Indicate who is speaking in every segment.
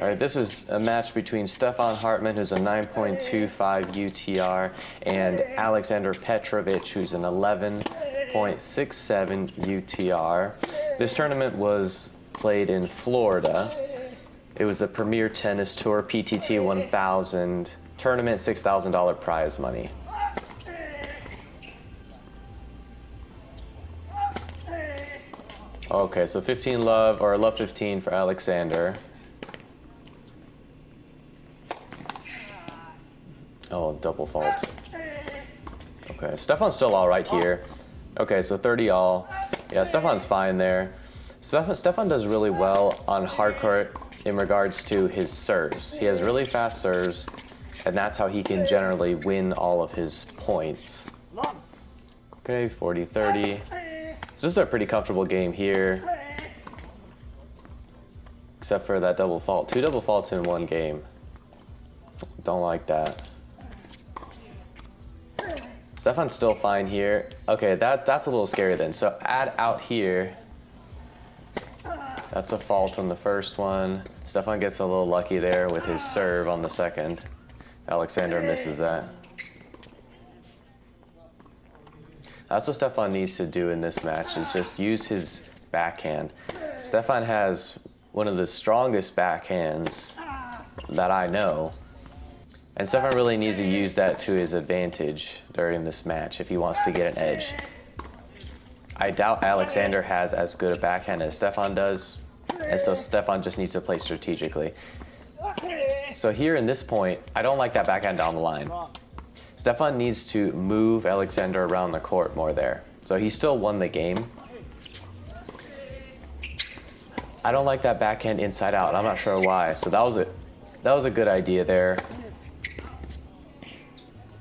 Speaker 1: All right, this is a match between Stefan Hartmann, who's a 9.25 UTR, and Aleksander Petrovic, who's an 11.67 UTR. This tournament was played in Florida. It was the Premier Tennis Tour PTT 1000 tournament, $6,000 prize money. Okay, so 15 love, or love 15 for Aleksander. Oh, double fault. Okay, Stefan's still all right here. Okay, so 30 all. Yeah, Stefan's fine there. Stefan does really well on hard court in regards to his serves. He has really fast serves, and that's how he can generally win all of his points. Okay, 40-30. So this is a pretty comfortable game here, except for that double fault. 2 double faults in one game. Don't like that. Stefan's still fine here. Okay, that's a little scary then. So add out here. That's a fault on the first one. Stefan gets a little lucky there with his serve on the second. Aleksander misses that. That's what Stefan needs to do in this match, is just use his backhand. Stefan has one of the strongest backhands that I know. And Stefan really needs to use that to his advantage during this match if he wants to get an edge. I doubt Aleksander has as good a backhand as Stefan does, and so Stefan just needs to play strategically. So here in this point, I don't like that backhand down the line. Stefan needs to move Aleksander around the court more there. So he still won the game. I don't like that backhand inside out. I'm not sure why. So that was a good idea there.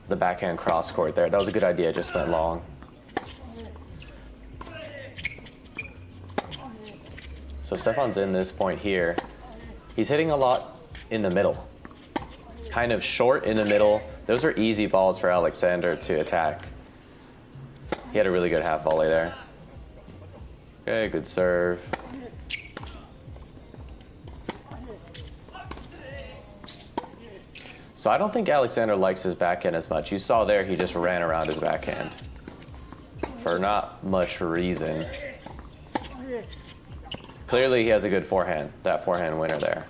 Speaker 1: The backhand cross court there. That was a good idea. It just went long. So Stefan's in this point here. He's hitting a lot in the middle. Kind of short in the middle. Those are easy balls for Aleksander to attack. He had a really good half volley there. Okay, good serve. So I don't think Aleksander likes his backhand as much. You saw there he just ran around his backhand for not much reason. Clearly he has a good forehand, that forehand winner there.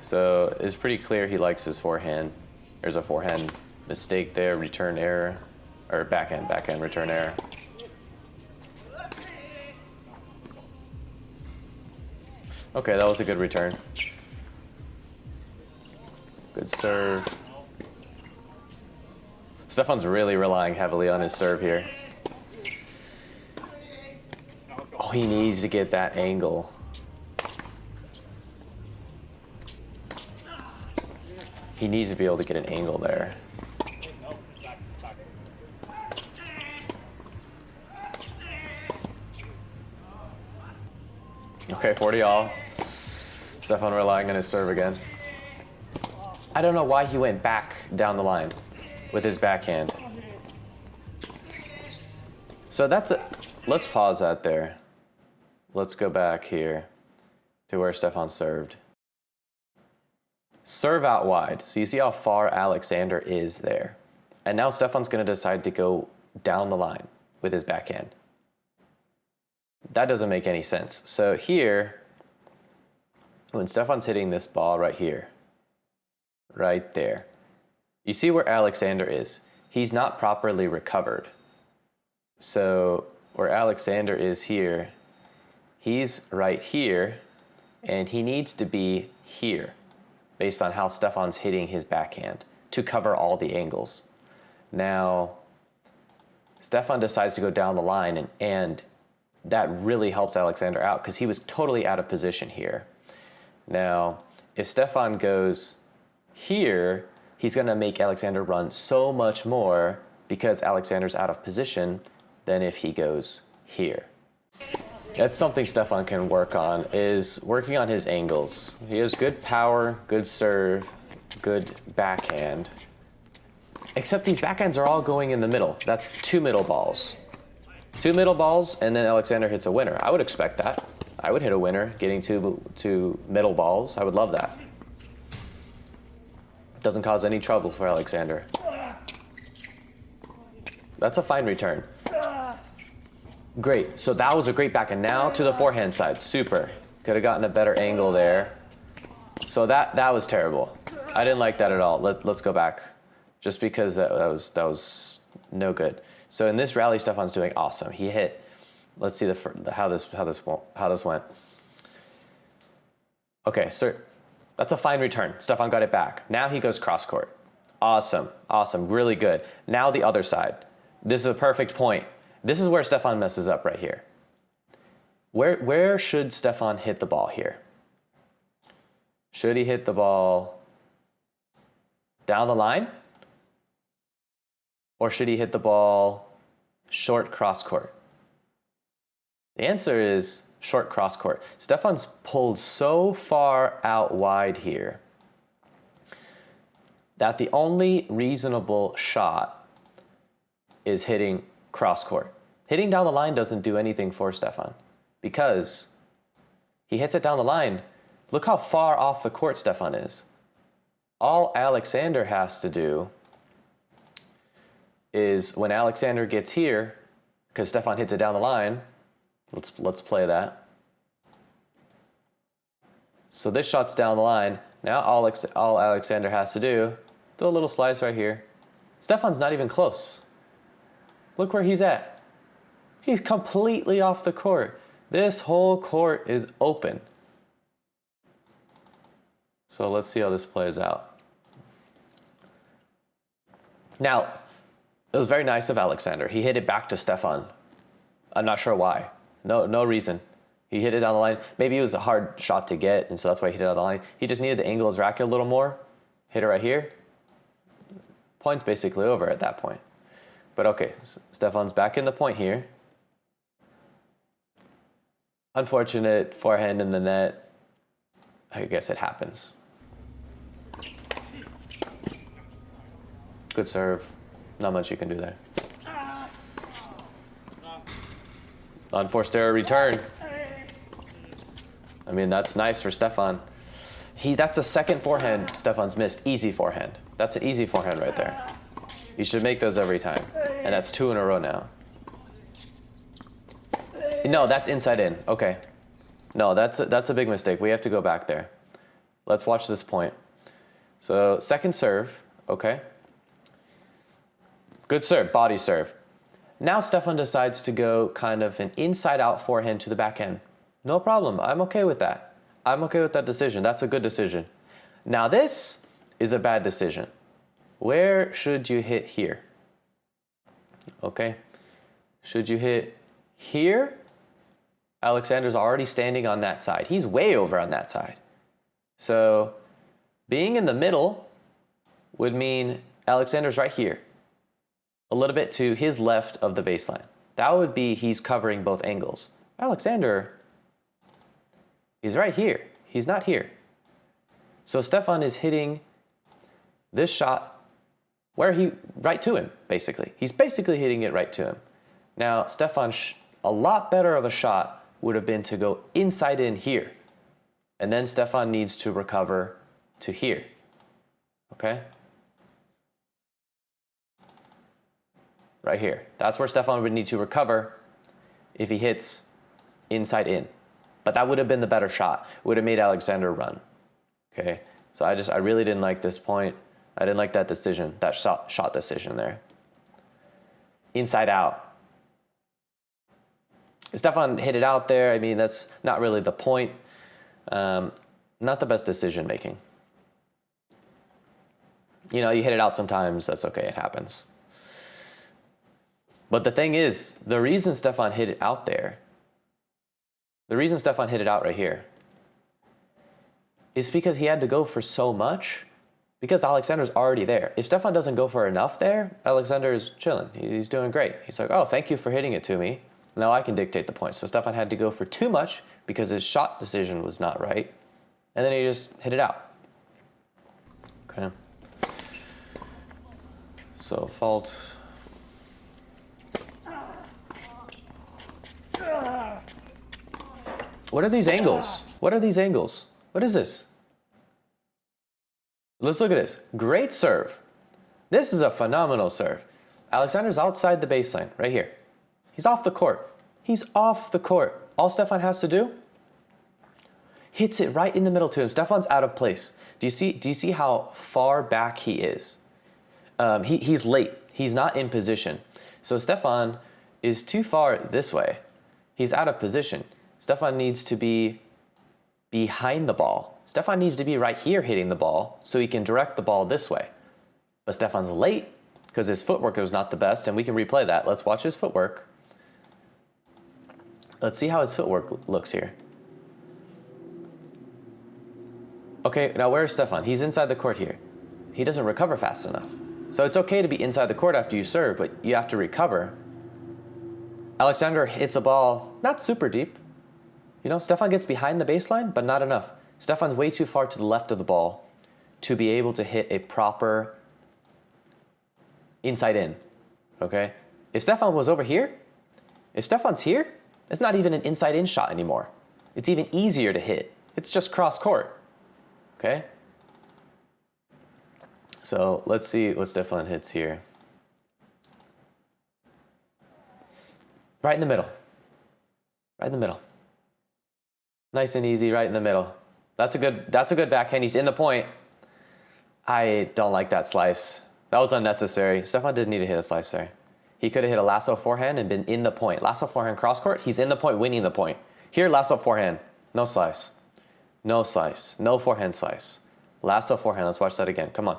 Speaker 1: So it's pretty clear he likes his forehand. There's a forehand mistake there, return error, or backhand return error. Okay, that was a good return. Good serve. Stefan's really relying heavily on his serve here. Oh, he needs to get that angle. He needs to be able to get an angle there. Okay, 40 all. Stefan relying on his serve again. I don't know why he went back down the line with his backhand. So let's pause that there. Let's go back here to where Stefan served. Serve out wide. So you see how far Aleksander is there. And now Stefan's going to decide to go down the line with his backhand. That doesn't make any sense. So here, when Stefan's hitting this ball right here, right there, you see where Aleksander is. He's not properly recovered. So where Aleksander is here, he's right here, and he needs to be here based on how Stefan's hitting his backhand to cover all the angles. Now, Stefan decides to go down the line, and that really helps Aleksander out because he was totally out of position here. Now, if Stefan goes here, he's going to make Aleksander run so much more because Aleksander's out of position than if he goes here. That's something Stefan can work on, is working on his angles. He has good power, good serve, good backhand. Except these backhands are all going in the middle. That's 2 middle balls. 2 middle balls, and then Aleksander hits a winner. I would expect that. I would hit a winner getting two middle balls. I would love that. Doesn't cause any trouble for Aleksander. That's a fine return. Great, so that was a great backhand. Now to the forehand side, super. Could have gotten a better angle there. So that was terrible. I didn't like that at all. Let's go back. Just because that was no good. So in this rally, Stefan's doing awesome. He hit. Let's see how this went. Okay, so that's a fine return. Stefan got it back. Now he goes cross court. Awesome, awesome, really good. Now the other side. This is a perfect point. This is where Stefan messes up right here. Where should Stefan hit the ball here? Should he hit the ball down the line? Or should he hit the ball short cross court? The answer is short cross court. Stefan's pulled so far out wide here that the only reasonable shot is hitting cross court. Hitting down the line doesn't do anything for Stefan because he hits it down the line. Look how far off the court Stefan is. All Aleksander has to do is when Aleksander gets here, because Stefan hits it down the line, let's play that. So this shot's down the line. Now all Aleksander has to do a little slice right here. Stefan's not even close. Look where he's at. He's completely off the court. This whole court is open. So let's see how this plays out. Now, it was very nice of Aleksander. He hit it back to Stefan. I'm not sure why. No reason. He hit it down the line. Maybe it was a hard shot to get, and so that's why he hit it down the line. He just needed to angle his racket a little more. Hit it right here. Point's basically over at that point. But okay, Stefan's back in the point here. Unfortunate forehand in the net. I guess it happens. Good serve. Not much you can do there. Unforced error return. I mean, that's nice for Stefan. That's the second forehand Stefan's missed. Easy forehand. That's an easy forehand right there. You should make those every time. And that's 2 in a row now. No, that's inside in. Okay. No, that's a big mistake. We have to go back there. Let's watch this point. So second serve. Okay. Good serve, body serve. Now Stefan decides to go kind of an inside-out forehand to the backhand. No problem. I'm okay with that. I'm okay with that decision. That's a good decision. Now this is a bad decision. Where should you hit here? Okay. Should you hit here? Aleksander's already standing on that side. He's way over on that side. So being in the middle would mean Aleksander's right here, a little bit to his left of the baseline. That would be he's covering both angles. Aleksander is right here. He's not here. So Stefan is hitting this shot right to him, basically. He's basically hitting it right to him. Now, Stefan, a lot better of a shot would have been to go inside in here. And then Stefan needs to recover to here. Okay? Right here. That's where Stefan would need to recover if he hits inside in. But that would have been the better shot. Would have made Aleksander run. Okay? So I really didn't like this point. I didn't like that decision, that shot decision there. Inside out. Stefan hit it out there. I mean, that's not really the point. Not the best decision making. You know, you hit it out sometimes. That's okay. It happens. But the thing is, the reason Stefan hit it out there, the reason Stefan hit it out right here, is because he had to go for so much, because Aleksander's already there. If Stefan doesn't go for enough there, Aleksander is chilling. He's doing great. He's like, oh, thank you for hitting it to me. Now I can dictate the points. So Stefan had to go for too much because his shot decision was not right. And then he just hit it out. Okay. So fault. What are these angles? What are these angles? What is this? Let's look at this. Great serve. This is a phenomenal serve. Aleksander's outside the baseline, right here. He's off the court. He's off the court. All Stefan has to do, hits it right in the middle to him. Stefan's out of place. Do you see how far back he is? He's late. He's not in position. So Stefan is too far this way. He's out of position. Stefan needs to be behind the ball. Stefan needs to be right here hitting the ball so he can direct the ball this way. But Stefan's late because his footwork was not the best, and we can replay that. Let's watch his footwork. Let's see how his footwork looks here. Okay, now where's Stefan? He's inside the court here. He doesn't recover fast enough. So it's okay to be inside the court after you serve, but you have to recover. Aleksander hits a ball not super deep. You know, Stefan gets behind the baseline, but not enough. Stefan's way too far to the left of the ball to be able to hit a proper inside in, okay? If Stefan was over here, if Stefan's here, it's not even an inside in shot anymore. It's even easier to hit. It's just cross court, okay? So let's see what Stefan hits here. Right in the middle. Right in the middle. Nice and easy, right in the middle. That's a good backhand. He's in the point. I don't like that slice. That was unnecessary. Stefan didn't need to hit a slice there. He could have hit a lasso forehand and been in the point. Lasso forehand cross court. He's in the point, winning the point. Here, lasso forehand. No slice. No slice. No forehand slice. Lasso forehand. Let's watch that again. Come on.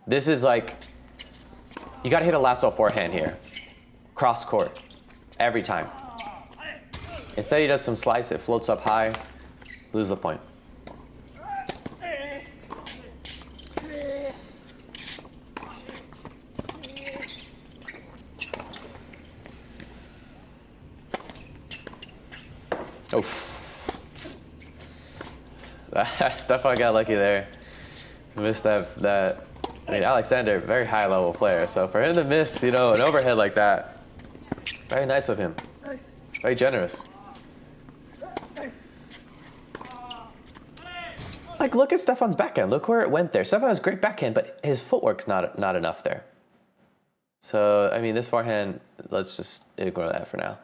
Speaker 1: This is like, you got to hit a lasso forehand here. Cross court. Every time. Instead, he does some slice. It floats up high. Lose the point. Oof. Stefan got lucky there. Missed that. I mean, Aleksander, very high level player. So for him to miss, you know, an overhead like that, very nice of him. Very generous. Like, look at Stefan's backhand. Look where it went there. Stefan has great backhand, but his footwork's not enough there. So, I mean, this forehand, let's just ignore that for now.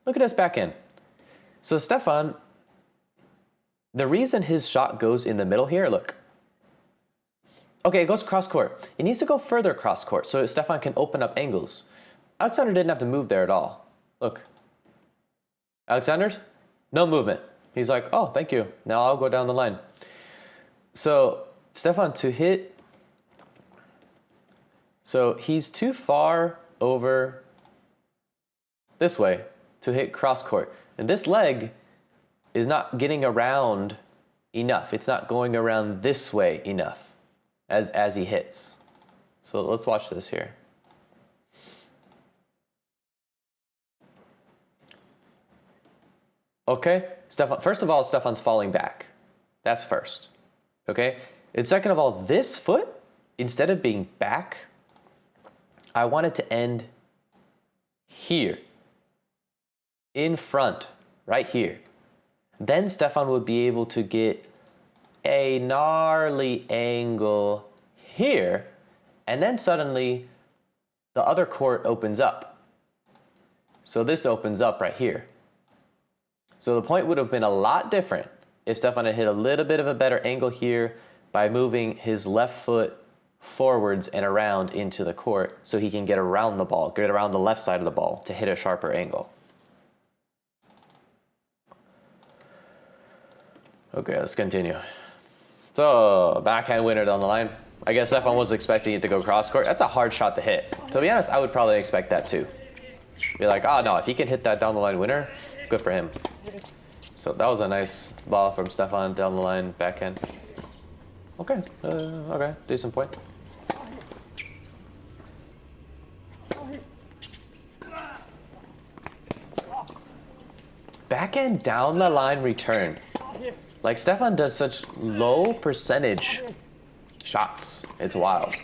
Speaker 1: Look at his backhand. So Stefan, the reason his shot goes in the middle here, look. Okay, it goes cross court. It needs to go further cross court so Stefan can open up angles. Aleksander didn't have to move there at all. Look. Aleksander's, no movement. He's like, oh, thank you. Now I'll go down the line. So Stefan to hit. So he's too far over this way to hit cross court. And this leg is not getting around enough. It's not going around this way enough as he hits. So let's watch this here. Okay, Stefan, first of all, Stefan's falling back. That's first. Okay? And second of all, this foot, instead of being back, I want it to end here. In front, right here. Then Stefan would be able to get a gnarly angle here, and then suddenly the other court opens up. So this opens up right here. So the point would have been a lot different if Stefan had hit a little bit of a better angle here by moving his left foot forwards and around into the court so he can get around the ball, get around the left side of the ball to hit a sharper angle. Okay, let's continue. So, backhand winner down the line. I guess Stefan was expecting it to go cross court. That's a hard shot to hit. To be honest, I would probably expect that too. Be like, oh no, if he can hit that down the line winner, good for him. So that was a nice ball from Stefan down the line, backhand. Okay, okay, decent point. Backhand down the line return. Like, Stefan does such low percentage shots. It's wild.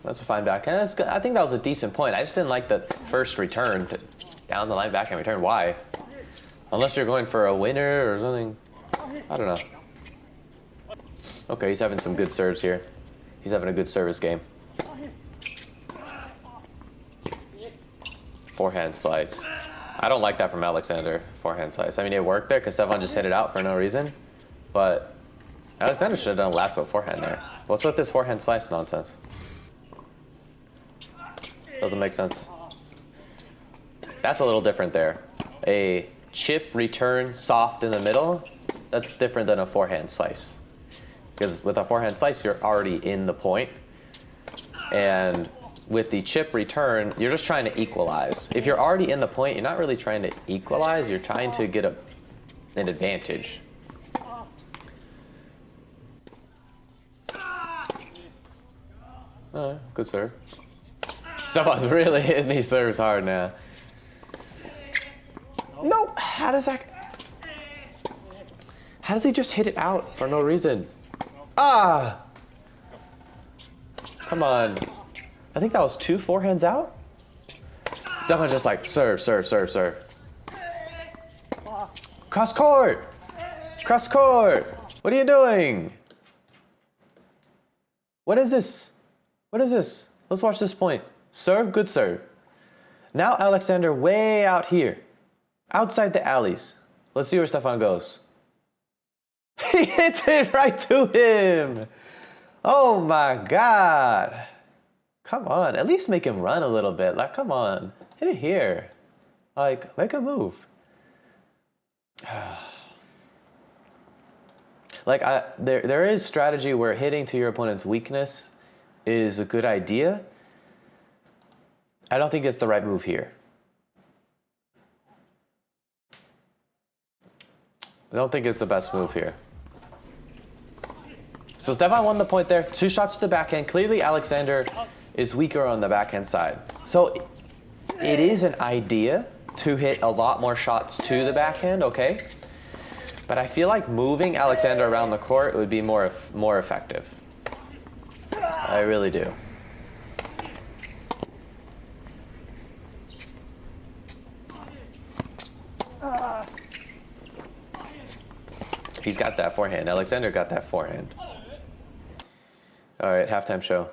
Speaker 1: That's a fine backhand. That's good. I think that was a decent point. I just didn't like the first return to down the line backhand return. Why? Unless you're going for a winner or something. I don't know. Okay, he's having some good serves here. He's having a good service game. Forehand slice. I don't like that from Aleksander, forehand slice. I mean, it worked there because Stefan just hit it out for no reason. But Aleksander should have done a lasso forehand there. What's with this forehand slice nonsense? Doesn't make sense. That's a little different there. A chip return soft in the middle, that's different than a forehand slice. Because with a forehand slice, you're already in the point. And with the chip return, you're just trying to equalize. If you're already in the point, you're not really trying to equalize, you're trying to get an advantage. Good serve. Stefan's really hitting these serves hard now. No, how does he just hit it out for no reason? Ah! Come on. I think that was 2 forehands out. Stefan's just like, serve, serve, serve, serve. Cross court! Cross court! What are you doing? What is this? What is this? Let's watch this point. Serve, good serve. Now Aleksander way out here. Outside the alleys. Let's see where Stefan goes. He hits it right to him. Oh my God. Come on, at least make him run a little bit. Like, come on, hit it here. Like, make a move. Like, there is strategy where hitting to your opponent's weakness is a good idea. I don't think it's the right move here. I don't think it's the best move here. So Stefan won the point there. 2 shots to the backhand. Clearly, Aleksander is weaker on the backhand side. So it is an idea to hit a lot more shots to the backhand, okay? But I feel like moving Aleksander around the court would be more effective. I really do. He's got that forehand. Aleksander got that forehand. All right, halftime show.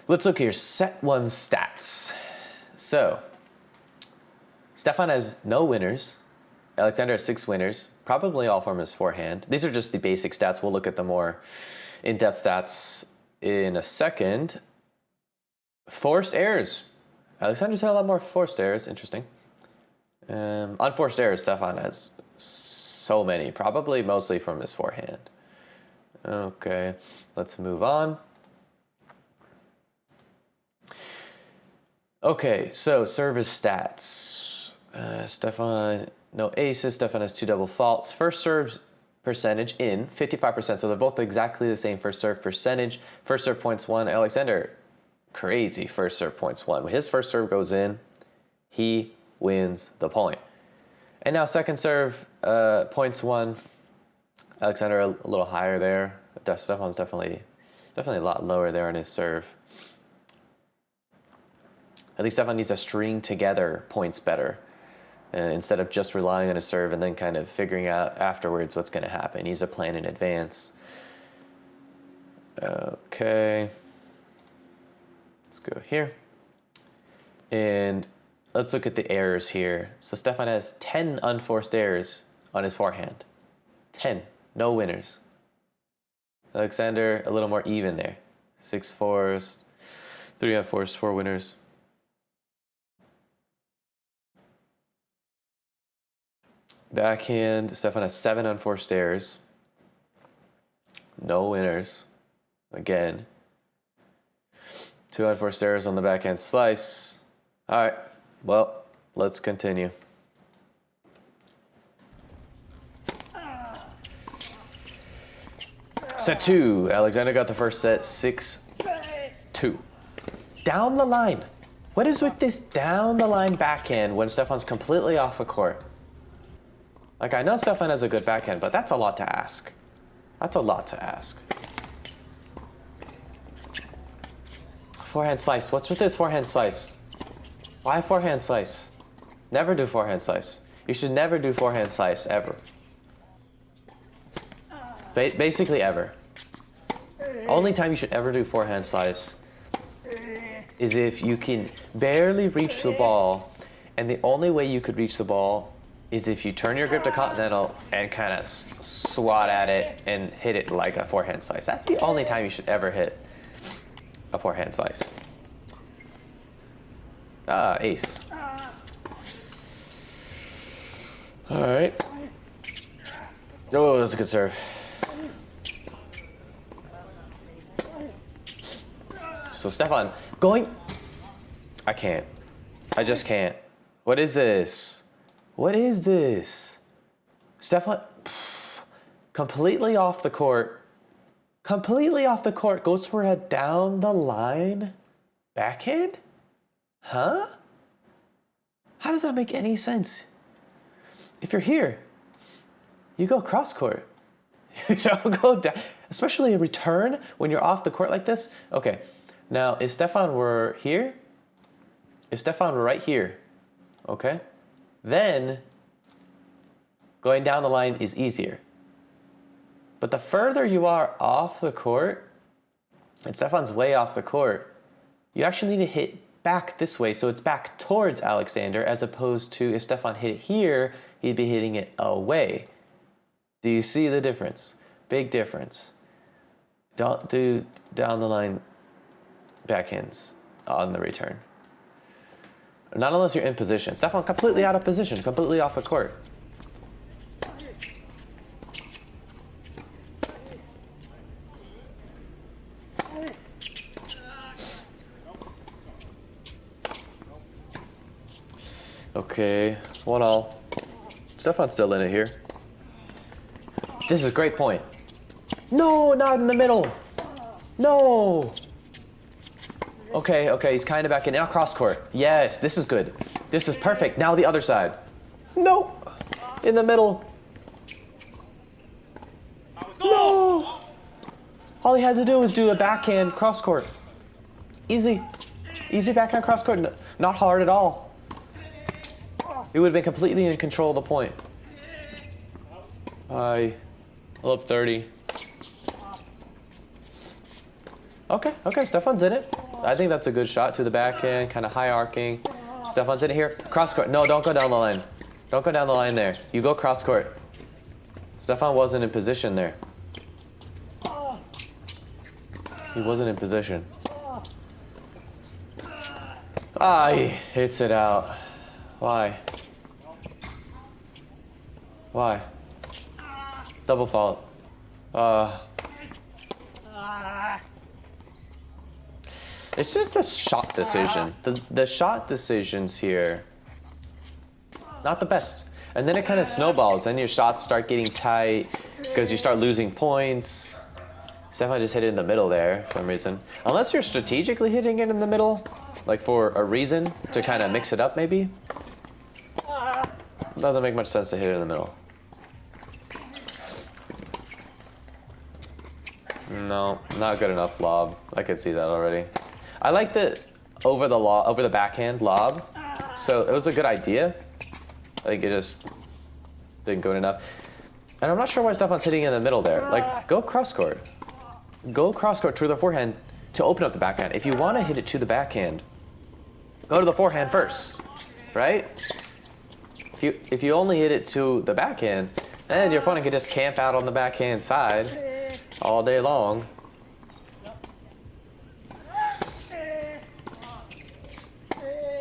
Speaker 1: Let's look here. Set 1 stats. So, Stefan has no winners. Aleksander has 6 winners. Probably all from his forehand. These are just the basic stats. We'll look at the more in-depth stats in a second. Forced errors. Aleksander's had a lot more forced errors. Interesting. Unforced errors, Stefan has so many. Probably mostly from his forehand. Okay, let's move on. Okay, so service stats. Stefan, no aces. Stefan has 2 double faults. First serves percentage in 55%. So they're both exactly the same first serve percentage. First serve points 1. Aleksander, crazy first serve points 1. When his first serve goes in, he wins the point. And now second serve points 1. Aleksander a little higher there. Stefan's definitely a lot lower there on his serve. I think Stefan needs to string together points better instead of just relying on his serve and then kind of figuring out afterwards what's going to happen. He needs to plan in advance. Okay. Let's go here. And let's look at the errors here. So Stefan has 10 unforced errors on his forehand. 10. No winners. Aleksander, a little more even there. 6 fours, 3 unforced, 4 winners. Backhand, Stefan has 7 unforced errors. No winners. Again. 2 unforced errors on the backhand slice. All right, well, let's continue. Set 2. Aleksander got the first set, 6-2. Down the line. What is with this down the line backhand when Stefan's completely off the court? Like, I know Stefan has a good backhand, but that's a lot to ask. That's a lot to ask. Forehand slice. What's with this forehand slice? Why forehand slice? Never do forehand slice. You should never do forehand slice, ever. Basically ever. Only time you should ever do forehand slice is if you can barely reach the ball, and the only way you could reach the ball is if you turn your grip to continental and kind of swat at it and hit it like a forehand slice. That's the only time you should ever hit a forehand slice. Ah, ace. All right. Oh, that's a good serve. So Stefan, going. I can't. I just can't. What is this? What is this? Stefan, completely off the court. Completely off the court. Goes for a down the line backhand? Huh? How does that make any sense? If you're here, you go cross court. You don't go down. Especially a return when you're off the court like this. Okay, now if Stefan were here, if Stefan were right here, okay, then going down the line is easier. But the further you are off the court, and Stefan's way off the court, you actually need to hit back this way, so it's back towards Aleksander, as opposed to if Stefan hit it here, he'd be hitting it away. Do you see the difference? Big difference. Don't do down the line backhands on the return. Not unless you're in position. Stefan completely out of position, completely off the court. Okay, 1-all. Stefan's still in it here. This is a great point. No, not in the middle. No. Okay, he's kind of back in. Now cross court. Yes, this is good. This is perfect. Now the other side. Nope. In the middle. No. All he had to do was do a backhand cross court. Easy. Easy backhand cross court. Not hard at all. He would have been completely in control of the point. I up 30. Okay, Stefan's in it. I think that's a good shot to the backhand, kind of high arcing. Stefan's in it here. Cross court. No, don't go down the line. Don't go down the line there. You go cross court. Stefan wasn't in position there. He wasn't in position. Ah, he hits it out. Why? Why? Double fault. It's just the shot decision. The shot decisions here, not the best. And then it kind of snowballs. Then your shots start getting tight because you start losing points. Stefan just hit it in the middle there for some reason. Unless you're strategically hitting it in the middle, like for a reason to kind of mix it up maybe. Doesn't make much sense to hit it in the middle. No, not good enough lob. I could see that already. I like the over the backhand lob. So it was a good idea. I think it just didn't go enough. And I'm not sure why Stefan's hitting in the middle there. Like, go cross court. Go cross court to the forehand to open up the backhand. If you want to hit it to the backhand, go to the forehand first, right? If you only hit it to the backhand, then your opponent can just camp out on the backhand side all day long.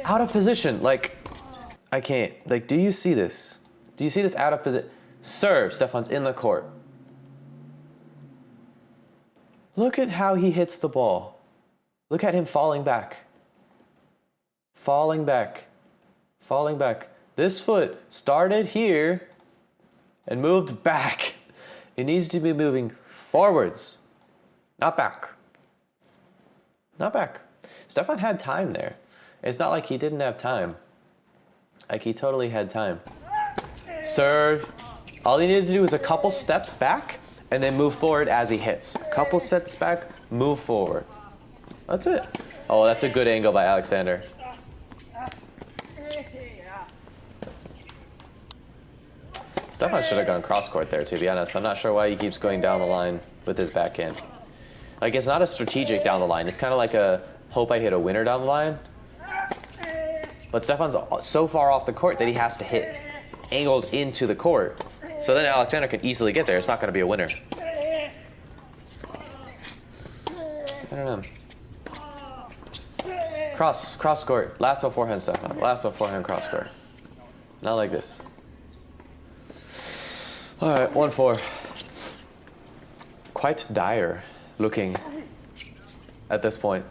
Speaker 1: Out of position, like, I can't. Like, do you see this? Do you see this out of position? Serve, Stefan's in the court. Look at how he hits the ball. Look at him falling back. Falling back. Falling back. This foot started here and moved back. It needs to be moving forwards, not back. Not back. Stefan had time there. It's not like he didn't have time. Like, he totally had time. Serve. All he needed to do was a couple steps back and then move forward as he hits. Couple steps back, move forward. That's it. Oh, that's a good angle by Aleksander. Stefan should have gone cross court there, to be honest. I'm not sure why he keeps going down the line with his backhand. Like, it's not a strategic down the line. It's kind of like a hope I hit a winner down the line. But Stefan's so far off the court that he has to hit angled into the court. So then Aleksander can easily get there. It's not going to be a winner. I don't know. Cross court. Lasso forehand, Stefan. Lasso forehand, cross court. Not like this. All right, 1-4. Quite dire looking at this point.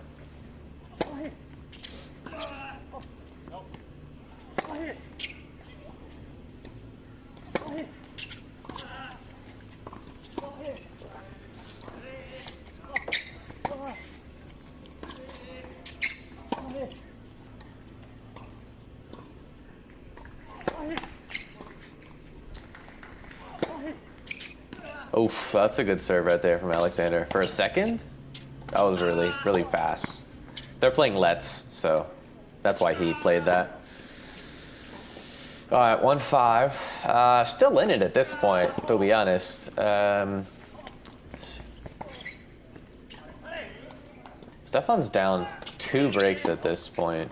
Speaker 1: Oof, that's a good serve right there from Aleksander. For a second, that was really, really fast. They're playing Let's, so that's why he played that. All right, 1-5. Still in it at this point, to be honest. Stefan's down 2 breaks at this point.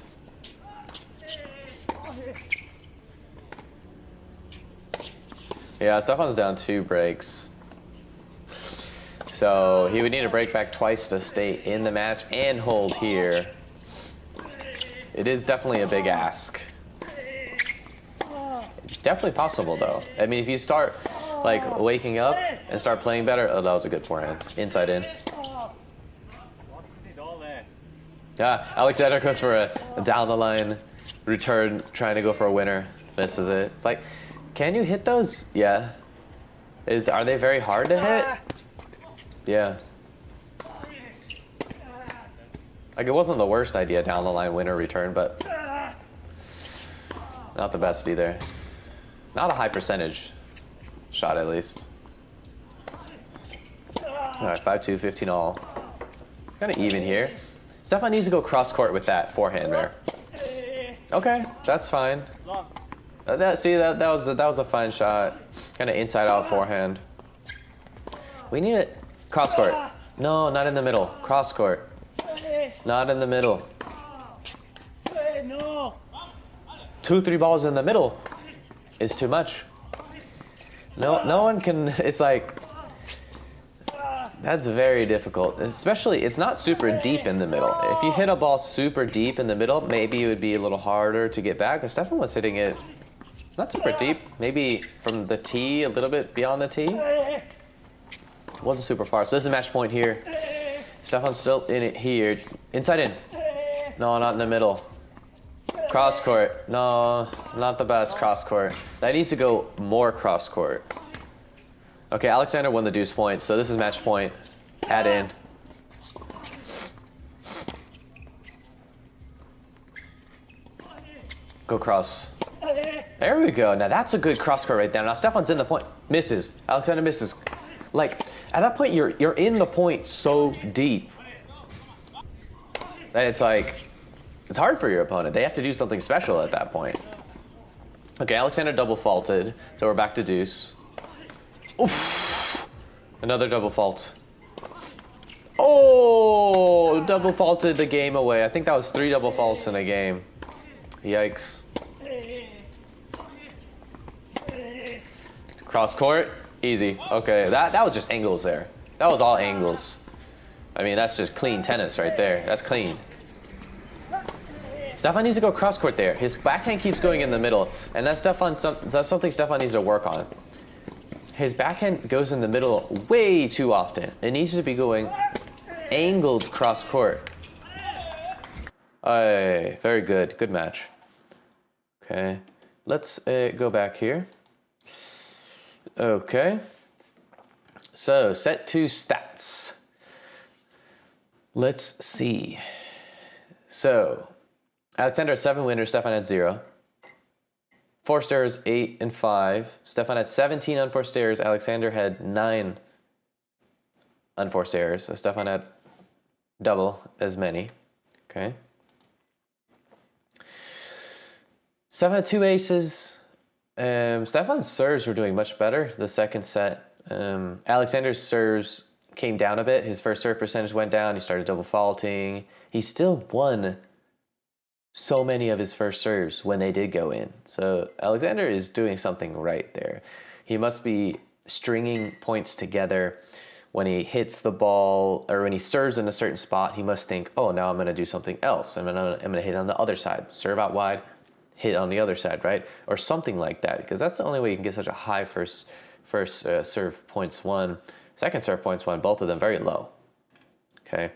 Speaker 1: Yeah, Stefan's down 2 breaks. So he would need to break back twice to stay in the match and hold here. It is definitely a big ask. Definitely possible though. I mean, if you start like waking up and start playing better, oh, that was a good forehand. Inside in. Yeah, Aleksander goes for a down the line return, trying to go for a winner. Misses it. It's like, can you hit those? Yeah. Are they very hard to hit? Yeah. Like, it wasn't the worst idea, down the line winner return, but not the best either. Not a high percentage shot, at least. All right, 5-2, 15 all. Kind of even here. Stefan needs to go cross court with that forehand there. Okay, that's fine. That was a fine shot. Kind of inside out forehand. We need it. Cross court. No, not in the middle. Cross court. Not in the middle. 2-3 balls in the middle is too much. No one can. It's like, that's very difficult. Especially, it's not super deep in the middle. If you hit a ball super deep in the middle, maybe it would be a little harder to get back. But Stefan was hitting it not super deep. Maybe from the tee, a little bit beyond the tee. Wasn't super far. So this is match point here. Stefan's still in it here. Inside in. No, not in the middle. Cross court. No, not the best cross court. That needs to go more cross court. Okay, Aleksander won the deuce point, so this is match point. Add in. Go cross. There we go. Now that's a good cross court right there. Now Stefan's in the point. Misses. Aleksander misses. Like, at that point, you're in the point so deep that it's like, it's hard for your opponent. They have to do something special at that point. Okay, Aleksander double faulted, so we're back to deuce. Oof. Another double fault. Oh, double faulted the game away. I think that was 3 double faults in a game. Yikes. Cross court. Easy. Okay, that was just angles there. That was all angles. I mean, that's just clean tennis right there. That's clean. Stefan needs to go cross court there. His backhand keeps going in the middle, and that's something Stefan needs to work on. His backhand goes in the middle way too often. It needs to be going angled cross court. Aye, very good. Good match. Okay, let's go back here. Okay, so set 2 stats. Let's see. So, Aleksander had 7 winners, Stefan had 0. Forced errors 8 and 5. Stefan had 17 unforced errors. Aleksander had 9 unforced errors. So Stefan had double as many. Okay. 7 had 2 aces. Stefan's serves were doing much better the second set. Aleksander's serves came down a bit. His first serve percentage went down. He started double faulting. He still won so many of his first serves when they did go in. So Aleksander is doing something right there. He must be stringing points together. When he hits the ball or when he serves in a certain spot, he must think, oh, now I'm going to do something else. I'm going to hit on the other side, serve out wide, hit on the other side, right? Or something like that, because that's the only way you can get such a high first serve points won. Second serve points won, both of them very low. Okay.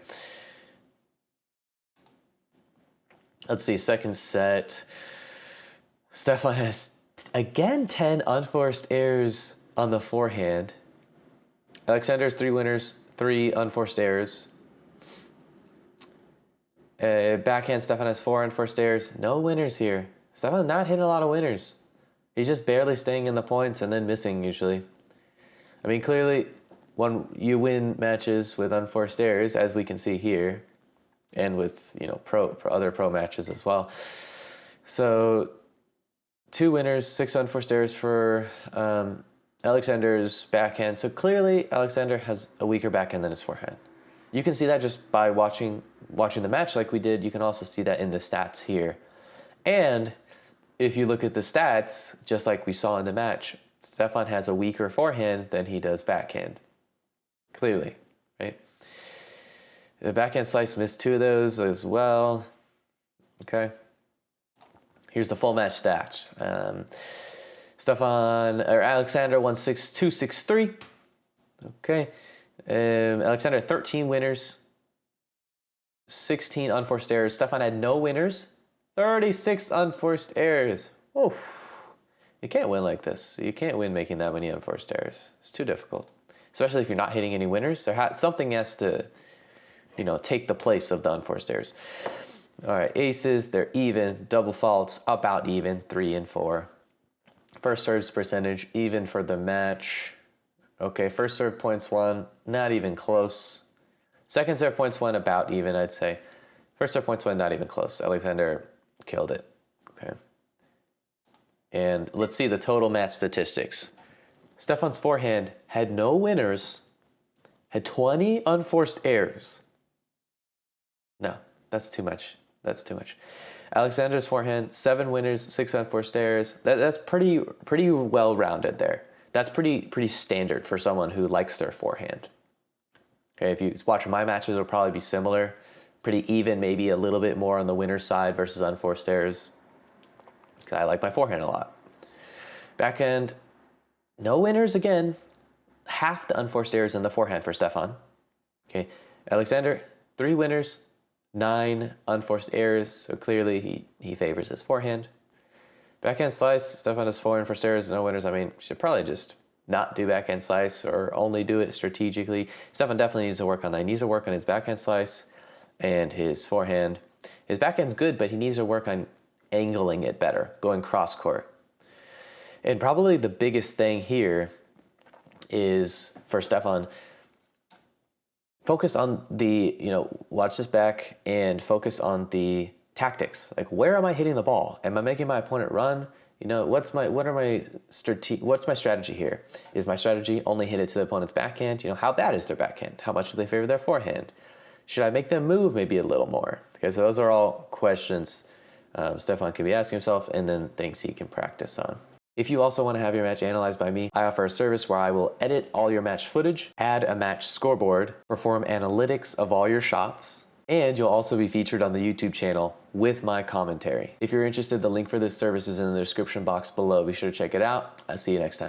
Speaker 1: Let's see, second set. Stefan has, again, 10 unforced errors on the forehand. Aleksander's 3 winners, 3 unforced errors. Backhand, Stefan has 4 unforced errors. No winners here. Stefan not hitting a lot of winners. He's just barely staying in the points and then missing usually. I mean, clearly, when you win matches with unforced errors, as we can see here, and with other pro matches as well. So 2 winners, 6 unforced errors for Aleksander's backhand. So clearly Aleksander has a weaker backhand than his forehand. You can see that just by watching the match like we did. You can also see that in the stats here. And if you look at the stats, just like we saw in the match, Stefan has a weaker forehand than he does backhand. Clearly, right? The backhand slice missed 2 of those as well. Okay. Here's the full match stats. Aleksander won 6-2, 6-3. Okay. Aleksander 13 winners, 16 unforced errors. Stefan had no winners, 36 unforced errors. Oh, you can't win like this. You can't win making that many unforced errors. It's too difficult, especially if you're not hitting any winners. Something has to, take the place of the unforced errors. All right, aces, they're even. Double faults, about even, 3 and 4. First serves percentage, even for the match. Okay, first serve points won, not even close. Second serve points won, about even, I'd say. First serve points won, not even close. Aleksander killed it. Okay. And let's see the total match statistics. Stefan's forehand had no winners, had 20 unforced errors. No, that's too much. That's too much. Aleksander's forehand, 7 winners, 6 unforced errors. That's pretty well rounded there. That's pretty standard for someone who likes their forehand. Okay, if you watch my matches, it'll probably be similar. Pretty even, maybe a little bit more on the winner's side versus unforced errors. Because I like my forehand a lot. Backhand, no winners again. Half the unforced errors in the forehand for Stefan. Okay, Aleksander, 3 winners, 9 unforced errors, so clearly he favors his forehand. Backhand slice, Stefan has 4 unforced errors, no winners. I mean, should probably just not do backhand slice or only do it strategically. Stefan definitely needs to work on that. He needs to work on his backhand slice and his forehand. His backhand's good, but he needs to work on angling it better, going cross court. And probably the biggest thing here is for Stefan, focus on the, watch this back and focus on the tactics. Like, where am I hitting the ball? Am I making my opponent run? What's my strategy here? Is my strategy only hit it to the opponent's backhand? How bad is their backhand? How much do they favor their forehand? Should I make them move maybe a little more? Okay, so those are all questions Stefan can be asking himself and then things he can practice on. If you also want to have your match analyzed by me, I offer a service where I will edit all your match footage, add a match scoreboard, perform analytics of all your shots, and you'll also be featured on the YouTube channel with my commentary. If you're interested, the link for this service is in the description box below. Be sure to check it out. I'll see you next time.